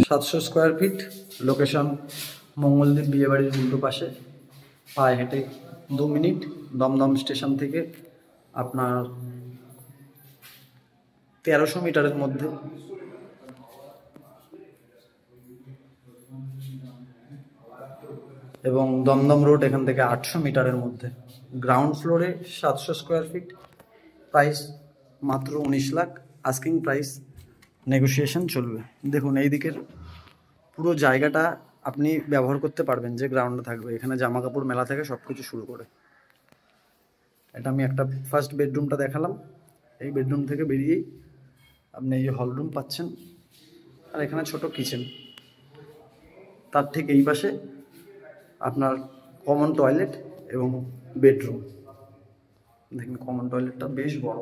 700 square feet, location Mangaldeep বিয়েবাড়ির উল্টো পাশে, পায়ে হেঁটে 2 মিনিট দমদম স্টেশন থেকে আপনার 1300 মিটারের মধ্যে। এবং দমদম রোড এখান থেকে 800 মিটারের মধ্যে। গ্রাউন্ড ফ্লোরে 700 স্কোয়ার ফিট, প্রাইস মাত্র 19 লাখ, আস্কিং প্রাইস, নেগোসিয়েশন চলবে। দেখুন এই দিকের পুরো জায়গাটা আপনি ব্যবহার করতে পারবেন, যে গ্রাউন্ডে থাকবে এখানে জামা কাপড় মেলা থেকে সব কিছু শুরু করে। এটা আমি একটা ফার্স্ট বেডরুমটা দেখালাম। এই বেডরুম থেকে বেরিয়েই আপনি এই হল রুম পাচ্ছেন, আর এখানে ছোট কিচেন। তার ঠিক এই পাশে আপনার কমন টয়লেট এবং বেডরুম। দেখুন কমন টয়লেটটা বেশ বড়।